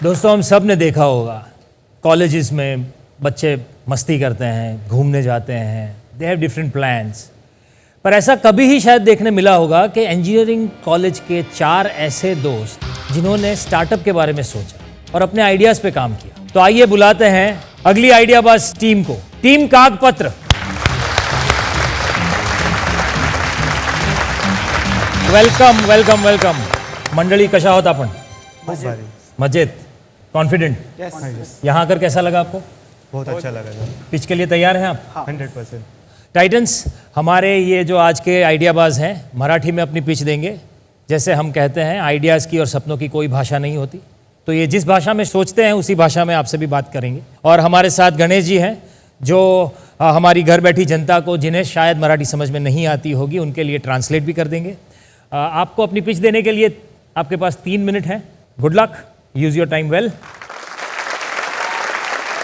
दोस्तों, हम सब ने देखा होगा कॉलेजेस में बच्चे मस्ती करते हैं, घूमने जाते हैं, दे हैव डिफरेंट प्लान्स। पर ऐसा कभी ही शायद देखने मिला होगा कि इंजीनियरिंग कॉलेज के 4 ऐसे दोस्त जिन्होंने स्टार्टअप के बारे में सोचा और अपने आइडियाज़ पे काम किया। तो आइए बुलाते हैं अगली आइडियाबाज टीम को, team Kagpatra. Welcome welcome welcome. मंडळी, कशा होता आपण? मजेत, कॉन्फिडेंट? यहाँ आकर कैसा लगा आपको? बहुत अच्छा लगा। पिच के लिए तैयार हैं आप? 100%। टाइटन्स, हमारे ये जो आज के आइडियाबाज हैं मराठी में अपनी पिच देंगे। जैसे हम कहते हैं, आइडियाज़ की और सपनों की कोई भाषा नहीं होती, तो ये जिस भाषा में सोचते हैं उसी भाषा में आपसे भी बात करेंगे। और हमारे साथ गणेश जी हैं, जो हमारी घर बैठी जनता को, जिन्हें शायद मराठी समझ में नहीं आती होगी, उनके लिए ट्रांसलेट भी कर देंगे। आपको अपनी पिच देने के लिए आपके पास 3 मिनट हैं। Good luck, use your time well.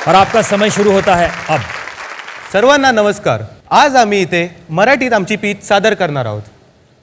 और आपका समय शुरू होता है अब। सर्वांना नमस्कार। आज आम्ही इथे मराठीत आमची पीच सादर करणार आहोत।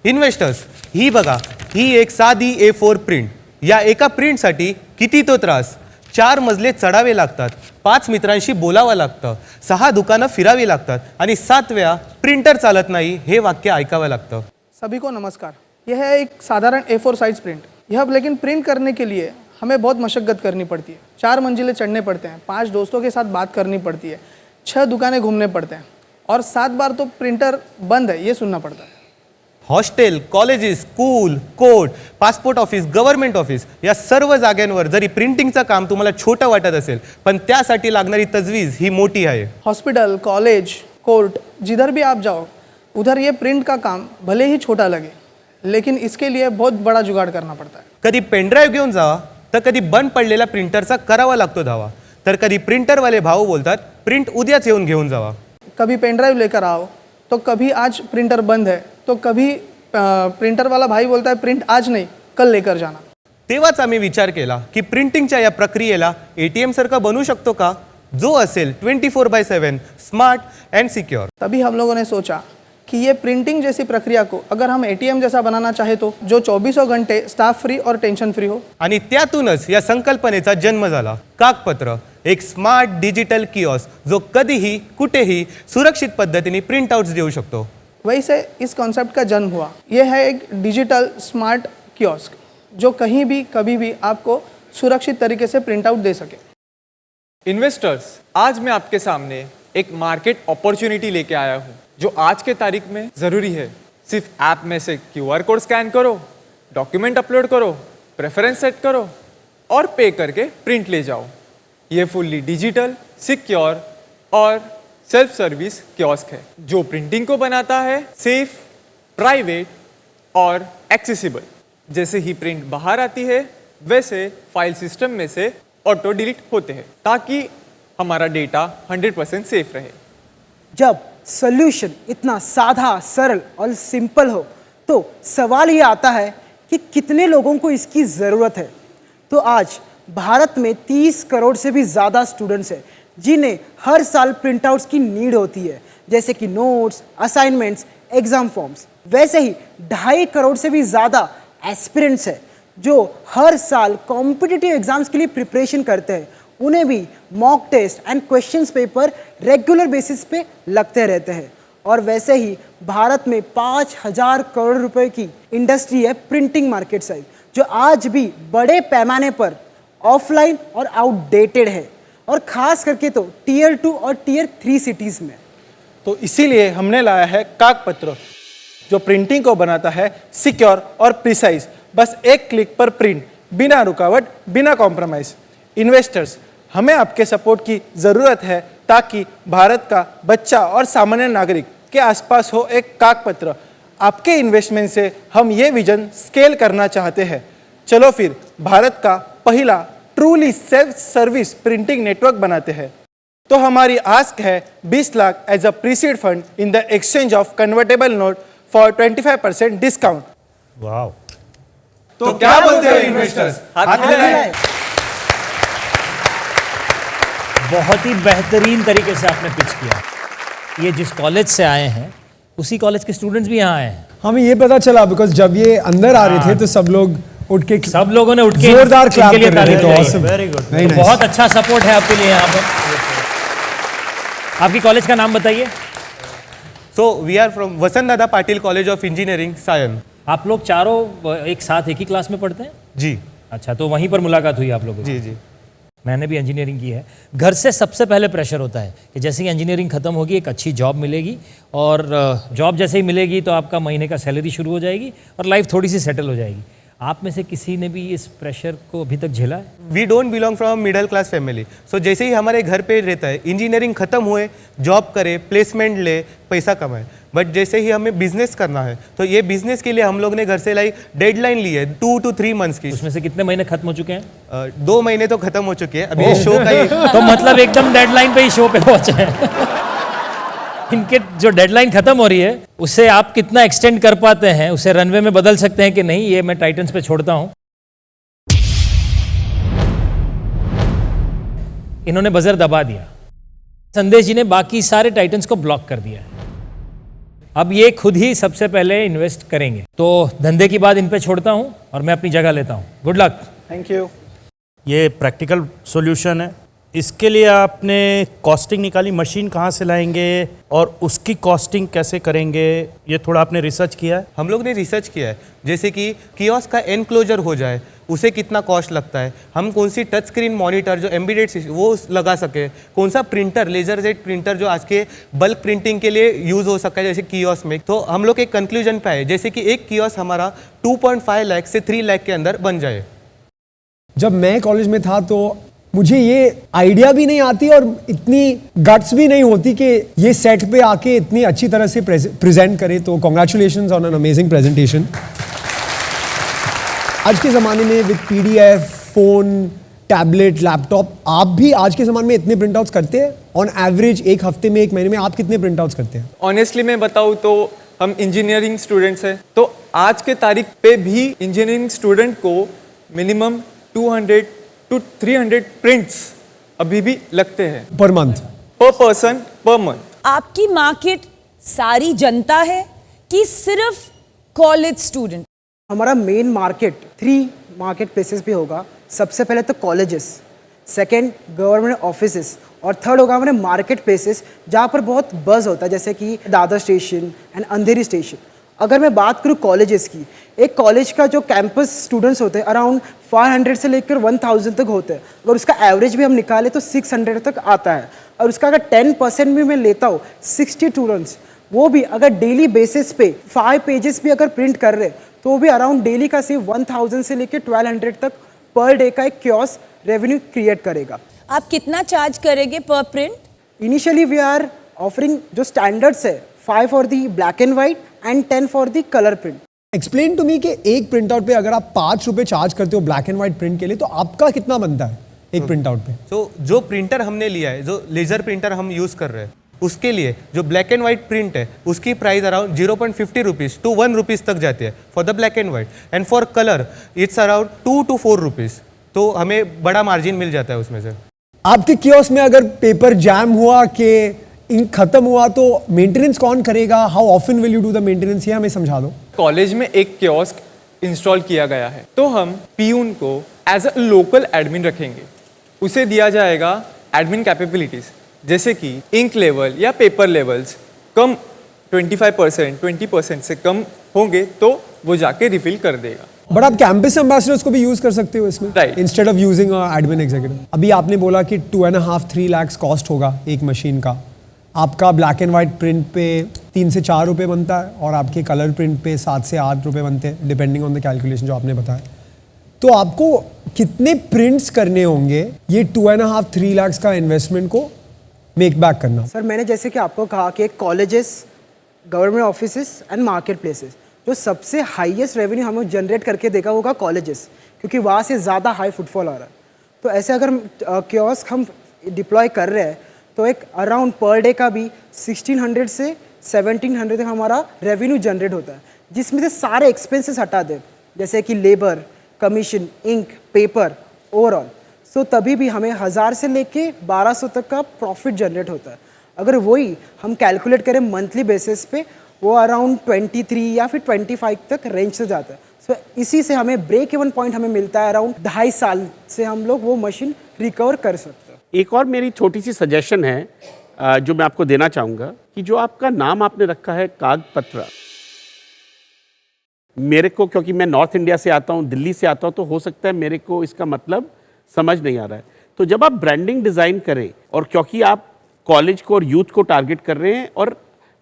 इन्व्हेस्टर्स, ही बघा, ही एक साधी A4 प्रिंट। या एका प्रिंटसाठी किती तो त्रास। 4 मजले चढावे लागतात, 5 मित्रांशी बोलावं लागतं, 6 दुकानं फिरावी लागतात आणि 7 वेळा प्रिंटर चालत नाही हे वाक्य ऐकावं लागतं। सभी को नमस्कार। यह है एक साधारण A4 साइज प्रिंट। यह लेकिन प्रिंट करने के लिए हमें बहुत मशक्क़त करनी पड़ती है। 4 मंजिलें चढ़ने पड़ते हैं, 5 दोस्तों के साथ बात करनी पड़ती है, 6 दुकानें घूमने पड़ते हैं और 7 बार तो प्रिंटर बंद है ये सुनना पड़ता है। Hostel, colleges, school, court, passport office, government office या सर्व जागांवर जरी प्रिंटिंगचं काम तुम्हाला छोटं वाटत असेल, पण त्यासाठी लागणारी तजवीज ही मोठी आहे। हॉस्पिटल, कॉलेज, कोर्ट, जिधर भी आप जाओ उधर ये प्रिंट का काम भले ही छोटा लगे, लेकिन इसके लिए बहुत बड़ा जुगाड़ करना पड़ता है। कधी पेनड्राईव्ह घेऊन जावा, तर कधी बंद पडलेल्या प्रिंटरचा करावा लागतो धावा, तर कधी प्रिंटरवाले भाऊ बोलतात प्रिंट उद्याच येऊन घेऊन जावा। कभी पेन ड्राइव लेकर आओ, तो कभी आज प्रिंटर बंद है, तो कभी प्रिंटर वाला भाई बोलता है प्रिंट आज नहीं कल लेकर जाना। तेव्हाच आम्ही विचार केला की प्रिंटिंगच्या या प्रक्रियेला ATM सारखा बनवू शकतो का, जो असेल 24/7 स्मार्ट एंड सिक्योर। तभी हम लोगों ने सोचा कि ये प्रिंटिंग जैसी प्रक्रिया को अगर हम ATM जैसा बनाना चाहे तो जो 24 घंटे स्टाफ फ्री और टेंशन फ्री हो। आणि त्यातूनच या संकल्पनेचा जन्म झाला कागपत्र, एक स्मार्ट डिजिटल किऑस्क जो कधीही कुठेही सुरक्षित पद्धतीने प्रिंट आउट्स देऊ शकतो। वहीं से इस कॉन्सेप्ट का जन्म हुआ। यह है एक डिजिटल स्मार्ट कियोस्क जो कहीं भी कभी भी आपको सुरक्षित तरीके से प्रिंट आउट दे सके। इन्वेस्टर्स, आज मैं आपके सामने एक मार्केट अपॉर्चुनिटी लेके आया हूँ जो आज के तारीख में ज़रूरी है। सिर्फ ऐप में से QR कोड स्कैन करो, डॉक्यूमेंट अपलोड करो, प्रेफरेंस सेट करो और पे करके प्रिंट ले जाओ। ये फुल्ली डिजिटल, सिक्योर और सेल्फ सर्विस कियोस्क है जो प्रिंटिंग को बनाता है सेफ, प्राइवेट और एक्सेसिबल। जैसे ही प्रिंट बाहर आती है वैसे फाइल सिस्टम में से ऑटो डिलीट होते हैं ताकि हमारा डेटा 100% सेफ रहे। जब सॉल्यूशन इतना साधा, सरल और सिंपल हो तो सवाल ये आता है कि कितने लोगों को इसकी ज़रूरत है। तो आज भारत में 30 करोड़ से भी ज़्यादा स्टूडेंट्स हैं जिन्हें हर साल प्रिंटआउट्स की नीड होती है, जैसे कि नोट्स, असाइनमेंट्स, एग्ज़ाम फॉर्म्स। वैसे ही 2.5 करोड़ से भी ज़्यादा एस्पिरेंट्स हैं जो हर साल कॉम्पिटिटिव एग्ज़ाम्स के लिए प्रिपरेशन करते हैं। उन्हें भी mock test and questions paper regular basis पे लगते रहते हैं। और वैसे ही भारत में 5,000 करोड़ रुपए की इंडस्ट्री है प्रिंटिंग मार्केट साइज, जो आज भी बड़े पैमाने पर ऑफलाइन और आउटडेटेड है, और ख़ास करके तो Tier 2 और Tier 3 सिटीज़ में। तो इसीलिए हमने लाया है कागपत्र, जो प्रिंटिंग को बनाता है सिक्योर और प्रिसाइज। बस एक क्लिक पर प्रिंट, बिना रुकावट, बिना कॉम्प्रोमाइज़। इन्वेस्टर्स, हमें आपके सपोर्ट की ज़रूरत है ताकि भारत का बच्चा और सामान्य नागरिक के आसपास हो एक कागपत्र। आपके इन्वेस्टमेंट से हम ये विजन स्केल करना चाहते हैं। चलो फिर भारत का पहला truly self service printing network बनाते हैं। तो हमारी आस्क है 20 lakh as a preseed fund in the exchange of convertible note for 25% discount. वाह, तो क्या बोलते हो इन्वेस्टर्स? हाथ मिलाएं। बहुत ही बेहतरीन तरीके से आपने पिच किया। ये जिस कॉलेज से आए हैं उसी कॉलेज के स्टूडेंट्स भी यहाँ आए हैं। हमें ये पता चला बिकॉज जब ये अंदर आ रहे थे तो सब लोग उठ के सब लोगों ने उठ के जोरदार क्लैप इनके लिए कर रहे ताली थे। बजाई। awesome. Very good. Very तो nice. बहुत अच्छा सपोर्ट है आपके लिए यहाँ पर। आपकी कॉलेज का नाम बताइए। So we are from Vasant Dada Patil college of engineering Sion. आप लोग चारों एक साथ एक ही क्लास में पढ़ते हैं? जी अच्छा, तो वहीं पर मुलाकात हुई आप लोगों की? जी जी। मैंने भी इंजीनियरिंग की है। घर से सबसे पहले प्रेशर होता है कि जैसे ही इंजीनियरिंग खत्म होगी एक अच्छी जॉब मिलेगी, और जॉब जैसे ही मिलेगी तो आपका महीने का सैलरी शुरू हो जाएगी और लाइफ थोड़ी सी सेटल हो जाएगी। आप में से किसी ने भी इस प्रेशर को अभी तक झेला है? We don't belong from middle class family. So जैसे ही हमारे घर पे रहता है, इंजीनियरिंग खत्म हुए, जॉब करे, प्लेसमेंट ले, पैसा कमाए, बट जैसे ही हमें बिजनेस करना है तो ये बिजनेस के लिए हम लोग ने घर से डेडलाइन ली है 2 to 3 months की। उसमें से कितने महीने खत्म हो चुके हैं? 2 महीने तो खत्म हो चुके हैं, अभी ये शो का ही तो मतलब एकदम डेडलाइन पे ही शो पे पहुंचे हैं। इनके जो डेडलाइन खत्म हो रही है उसे आप कितना एक्सटेंड कर पाते हैं, उसे रनवे में बदल सकते हैं कि नहीं, ये मैं टाइटन्स पे छोड़ता हूं। इन्होंने बजर दबा दिया। संदेश जी ने बाकी सारे टाइटन्स को ब्लॉक कर दिया है। अब ये खुद ही सबसे पहले इन्वेस्ट करेंगे, तो धंधे की बात इन पे छोड़ता हूं और मैं अपनी जगह लेता हूं। Good luck. Thank you. ये प्रैक्टिकल सॉल्यूशन है। इसके लिए आपने कॉस्टिंग निकाली, मशीन कहाँ से लाएंगे और उसकी कॉस्टिंग कैसे करेंगे, ये थोड़ा आपने रिसर्च किया है? हम लोग ने रिसर्च किया है। जैसे कि कियोस्क का एनक्लोजर हो जाए, उसे कितना कॉस्ट लगता है, हम कौन सी टच स्क्रीन मॉनिटर जो एम्बेडेड वो लगा सके, कौन सा प्रिंटर, लेजर जेट प्रिंटर जो आज के बल्क प्रिंटिंग के लिए यूज़ हो सकता है जैसे कियोस्क में। तो हम लोग एक कंक्लूजन पे आए, जैसे कि एक कियोस्क हमारा 2.5 लाख से 3 लाख के अंदर बन जाए। जब मैं कॉलेज में था तो मुझे ये आइडिया भी नहीं आती और इतनी गट्स भी नहीं होती कि ये सेट पे आके इतनी अच्छी तरह से प्रेजेंट करे। तो congratulations on an amazing presentation. आज के ज़माने में with PDF, phone, tablet, laptop, आप भी आज के ज़माने में इतने प्रिंट आउट्स करते हैं? ऑन एवरेज एक हफ्ते में, एक महीने में आप कितने प्रिंट आउट्स करते हैं? ऑनेस्टली मैं बताऊँ तो हम इंजीनियरिंग स्टूडेंट्स हैं, तो आज के तारीख पे भी इंजीनियरिंग स्टूडेंट को मिनिमम 200 to 300 प्रिंट्स अभी भी लगते हैं पर मंथ, पर पर्सन पर मंथ। आपकी मार्केट सारी जनता है कि सिर्फ कॉलेज स्टूडेंट? हमारा मेन मार्केट 3 मार्केट प्लेसेस पे होगा। सबसे पहले तो कॉलेजेस, सेकंड गवर्नमेंट ऑफिसेस, और थर्ड होगा हमारे मार्केट प्लेसेस जहाँ पर बहुत बज़ होता है, जैसे कि Dadar station and Andheri station. अगर मैं बात करूँ कॉलेजेस की, एक कॉलेज का जो कैंपस स्टूडेंट्स होते हैं अराउंड 500 से लेकर 1000 तक होते हैं। अगर उसका एवरेज भी हम निकालें तो 600 तक आता है। और उसका अगर 10% भी मैं लेता हूँ 60 स्टूडेंट्स, वो भी अगर डेली बेसिस पे 5 पेजेस भी अगर प्रिंट कर रहे हैं तो वो भी अराउंड डेली का सिर्फ 1000 से लेकर 1200 तक पर डे का एक कियोस्क रेवेन्यू क्रिएट करेगा। आप कितना चार्ज करेंगे पर print? Initially we are offering जो स्टैंडर्ड्स है 5 for the black and white and 10 for the colour print. Explain to me कि एक प्रिंट आउट पे अगर आप 5 रुपए चार्ज करते हो ब्लैक एंड व्हाइट प्रिंट के लिए, तो आपका कितना बनता है एक प्रिंट आउट पे? तो जो प्रिंटर हमने लिया है, जो लेजर प्रिंटर हम यूज़ कर रहे हैं, उसके लिए जो ब्लैक एंड व्हाइट प्रिंट है उसकी price around 0.50 rupees to 1 rupees तक जाती है for the black and white, and for colour it's around 2 to 4 rupees. तो हमें बड़ा मार्जिन मिल जाता है उसमें से। आपके कियोस्क में अगर पेपर जैम हुआ कि इंक खत्म हुआ तो मेंटेनेंस कौन करेगा? How often will you do the maintenance, ये हमें समझा दो। कॉलेज में एक कियोस्क इंस्टॉल किया गया है, तो हम पीयून को एज अ लोकल एडमिन रखेंगे। उसे दिया जाएगा एडमिन कैपेबिलिटीज, जैसे कि इंक लेवल या पेपर लेवल्स कम 25%, 20% से कम होंगे तो वो जाके रिफिल कर देगा। बट आप कैंपस एम्बेसडर्स को भी यूज कर सकते हो इसमें, Right. Instead of using admin executive. अभी आपने बोला कि 2.5-3 लाख कॉस्ट होगा एक मशीन का। आपका ब्लैक एंड वाइट प्रिंट पे 3 से 4 रुपए बनता है और आपके कलर प्रिंट पे 7 से 8 रुपए बनते हैं, डिपेंडिंग ऑन द कैलकुलेशन जो आपने बताया। तो आपको कितने प्रिंट्स करने होंगे ये 2.5-3 लाख का इन्वेस्टमेंट को मेक बैक करना? सर मैंने जैसे कि आपको कहा कि colleges, government offices and market places, जो सबसे हाईएस्ट रेवेन्यू हमें जनरेट करके देगा होगा कॉलेजेस, क्योंकि वहाँ से ज़्यादा हाई फुटफॉल आ रहा है। तो ऐसे अगर कियोस्क हम डिप्लॉय कर रहे हैं तो एक अराउंड पर डे का भी 1600 से 1700 तक हमारा रेवेन्यू जनरेट होता है, जिसमें से सारे एक्सपेंसेस हटा दे, जैसे कि labour, commission, ink, paper, overall. So तभी भी हमें 1000 से लेके 1200 तक का प्रॉफिट जनरेट होता है। अगर वही हम कैलकुलेट करें मंथली बेसिस पे वो अराउंड 23 या फिर 25 तक रेंज से जाता है। सो इसी से हमें ब्रेक इवन पॉइंट हमें मिलता है अराउंड 2.5 साल से हम लोग वो मशीन रिकवर कर सकते हैं। एक और मेरी छोटी सी सजेशन है जो मैं आपको देना चाहूँगा कि जो आपका नाम आपने रखा है कागपत्र, मेरे को, क्योंकि मैं नॉर्थ इंडिया से आता हूँ, दिल्ली से आता हूँ, तो हो सकता है मेरे को इसका मतलब समझ नहीं आ रहा है। तो जब आप ब्रांडिंग डिज़ाइन करें, और क्योंकि आप कॉलेज को और यूथ को टारगेट कर रहे हैं और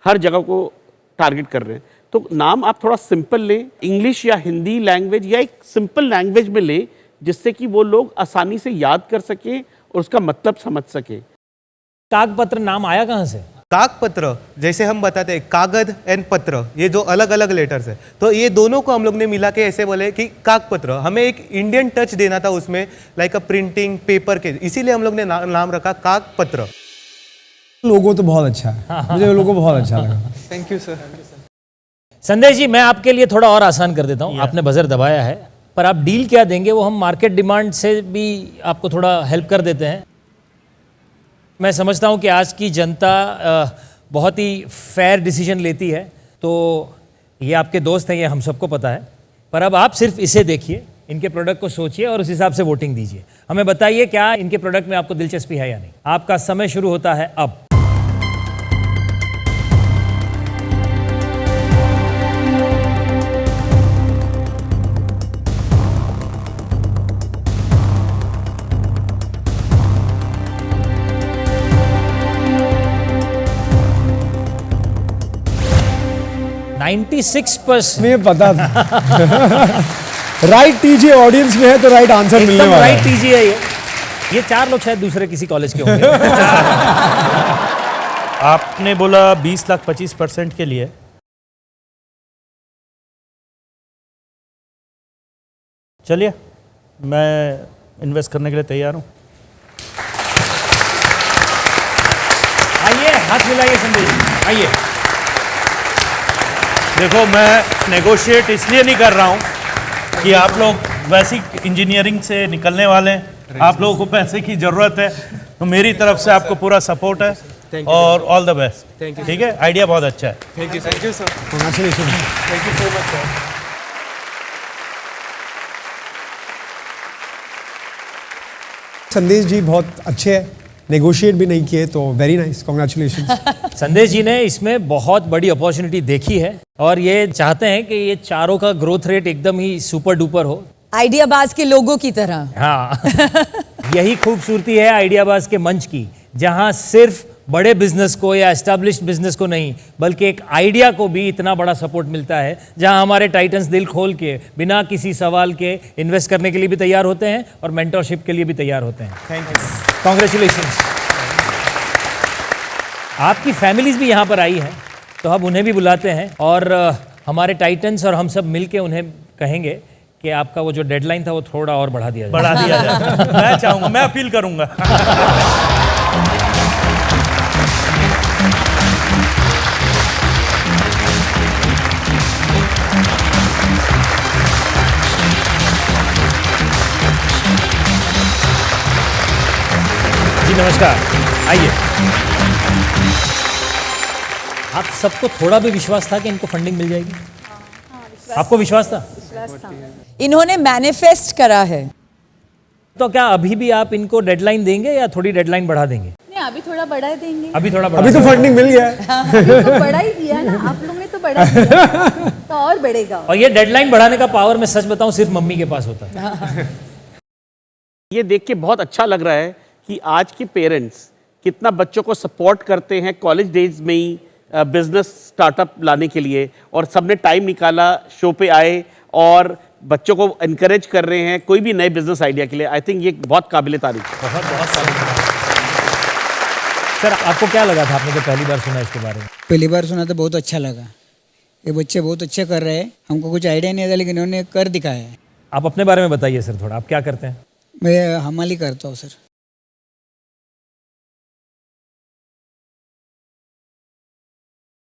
हर जगह को टारगेट कर रहे हैं, तो नाम आप थोड़ा सिंपल लें, इंग्लिश या हिंदी लैंग्वेज या एक सिंपल लैंग्वेज में लें, जिससे कि वो लोग आसानी से याद कर सकें और उसका मतलब समझ सकें। कागपत्र नाम आया कहाँ से? कागपत्र, जैसे हम बताते हैं कागज एंड पत्र, ये जो अलग अलग लेटर्स है, तो ये दोनों को हम लोग ने मिला के ऐसे बोले कि कागपत्र, हमें एक इंडियन टच देना था उसमें, लाइक अ प्रिंटिंग पेपर के, इसीलिए हम लोग ने नाम रखा कागपत्र। लोगो तो बहुत अच्छा है, मुझे लोगो बहुत अच्छा लगा। Thank you sir. संदेश जी, मैं आपके लिए थोड़ा और आसान कर देता हूँ। आपने बजर दबाया है, पर आप डील क्या देंगे वो हम मार्केट डिमांड से भी आपको थोड़ा हेल्प कर देते हैं। मैं समझता हूँ कि आज की जनता बहुत ही फेयर डिसीजन लेती है, तो ये आपके दोस्त हैं, ये हम सबको पता है, पर अब आप सिर्फ इसे देखिए, इनके प्रोडक्ट को सोचिए और उस हिसाब से वोटिंग दीजिए। हमें बताइए क्या इनके प्रोडक्ट में आपको दिलचस्पी है या नहीं। आपका समय शुरू होता है अब। मुझे पता था। राइट टीजी ऑडियंस में है तो राइट आंसर मिलने एकदम वाला राइट है। टीजी है ये 4 लोग शायद दूसरे किसी कॉलेज के होंगे। आपने बोला 20,25% के लिए। चलिए, मैं इन्वेस्ट करने के लिए तैयार हूँ। आइए, हाथ मिलाइए संदेश जी, आइए। देखो, मैं नेगोशिएट इसलिए नहीं कर रहा हूँ कि आप लोग वैसी इंजीनियरिंग से निकलने वाले हैं, आप लोगों को पैसे की ज़रूरत है, तो मेरी तरफ से आपको पूरा सपोर्ट है और ऑल द बेस्ट। ठीक है, आइडिया बहुत अच्छा है। Thank you sir. Congratulations. Thank you so much sir. संदेश जी बहुत अच्छे हैं, नेगोशिएट भी नहीं किए, तो वेरी नाइस, कॉन्ग्रेचुलेशन। संदेश जी ने इसमें बहुत बड़ी अपॉर्चुनिटी देखी है और ये चाहते हैं कि ये चारों का ग्रोथ रेट एकदम ही सुपर डुपर हो, आइडियाबाज के लोगों की तरह। हाँ। यही खूबसूरती है आइडियाबाज के मंच की, जहां सिर्फ बड़े बिजनेस को या एस्टैब्लिश्ड बिजनेस को नहीं, बल्कि एक आइडिया को भी इतना बड़ा सपोर्ट मिलता है, जहां हमारे टाइटन्स दिल खोल के बिना किसी सवाल के इन्वेस्ट करने के लिए भी तैयार होते हैं और मेंटरशिप के लिए भी तैयार होते हैं। Thank you. कॉन्ग्रेचुलेशंस। आपकी फैमिलीज भी यहाँ पर आई हैं, तो अब उन्हें भी बुलाते हैं और हमारे टाइटन्स और हम सब मिलके उन्हें कहेंगे कि आपका वो जो डेडलाइन था वो थोड़ा और बढ़ा दिया जाए। बढ़ा दिया जाए। मैं चाहूँगा, मैं अपील करूँगा। जी नमस्कार, आइए। आप सबको थोड़ा भी विश्वास था कि इनको फंडिंग मिल जाएगी? आपको विश्वास था? इन्होंने मैनिफेस्ट करा है। तो क्या अभी भी आप इनको डेडलाइन देंगे या थोड़ी डेडलाइन बढ़ा देंगे? नहीं, अभी थोड़ा बढ़ा देंगे। अभी थोड़ा बढ़ा अभी तो देंगे। फंडिंग मिल गया है। अभी तो बढ़ा ही दिया ना, आप लोगों ने तो बढ़ा दिया, तो और बढ़ेगा। और ये डेडलाइन बढ़ाने का पावर, मैं सच बताऊं, सिर्फ मम्मी के पास होता है। ये देख के बहुत अच्छा लग रहा है कि आज के पेरेंट्स कितना बच्चों को सपोर्ट करते हैं कॉलेज डेज में ही बिजनेस स्टार्टअप लाने के लिए, और सबने टाइम निकाला, शो पे आए और बच्चों को इनकरेज कर रहे हैं कोई भी नए बिजनेस आइडिया के लिए। आई थिंक ये बहुत काबिल तारीफ है। बहुत सर, आपको क्या लगा था? आपने तो पहली बार सुना इसके बारे में। पहली बार सुना तो बहुत अच्छा लगा। ये बच्चे बहुत अच्छे कर रहे हैं, हमको कुछ आइडिया नहीं था लेकिन इन्होंने कर दिखाया है। आप अपने बारे में बताइए सर थोड़ा, आप क्या करते हैं? मैं हमाली करता हूँ सर।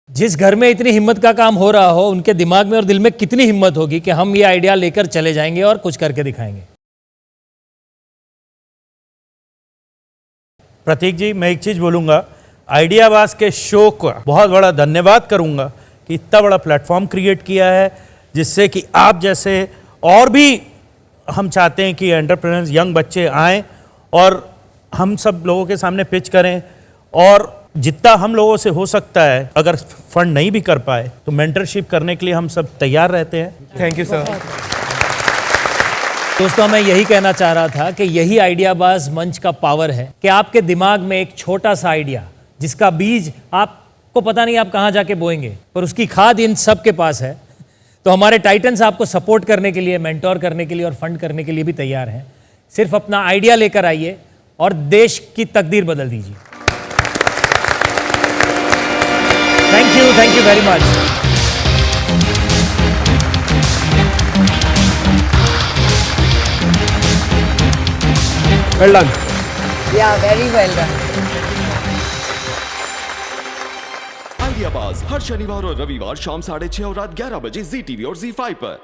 जिस घर में इतनी हिम्मत का काम हो रहा हो, उनके दिमाग में और दिल में कितनी हिम्मत होगी कि हम ये आइडिया लेकर चले जाएंगे और कुछ करके दिखाएंगे। प्रतीक जी, मैं एक चीज़ बोलूँगा, आइडियाबाज के शो का बहुत बड़ा धन्यवाद करूँगा कि इतना बड़ा प्लेटफॉर्म क्रिएट किया है जिससे कि आप जैसे और भी हम चाहते हैं कि एंटरप्रेन्योर्स यंग बच्चे आएँ और हम सब लोगों के सामने पिच करें, और जितना हम लोगों से हो सकता है, अगर फंड नहीं भी कर पाए तो मेंटरशिप करने के लिए हम सब तैयार रहते हैं। Thank you sir. दोस्तों, मैं यही कहना चाह रहा था कि यही आइडियाबाज मंच का पावर है कि आपके दिमाग में एक छोटा सा आइडिया जिसका बीज आपको पता नहीं आप कहाँ जाके बोएंगे, पर उसकी खाद इन सब के पास है। तो हमारे टाइटन्स आपको सपोर्ट करने के लिए, मेंटोर करने के लिए और फंड करने के लिए भी तैयार हैं। सिर्फ अपना आइडिया लेकर आइए और देश की तकदीर बदल दीजिए। Thank you very much. Well done. Yeah, very well done. आइडियाबाज हर शनिवार और रविवार शाम 6:30 और रात 11 बजे ZTV और ZEE5 पर।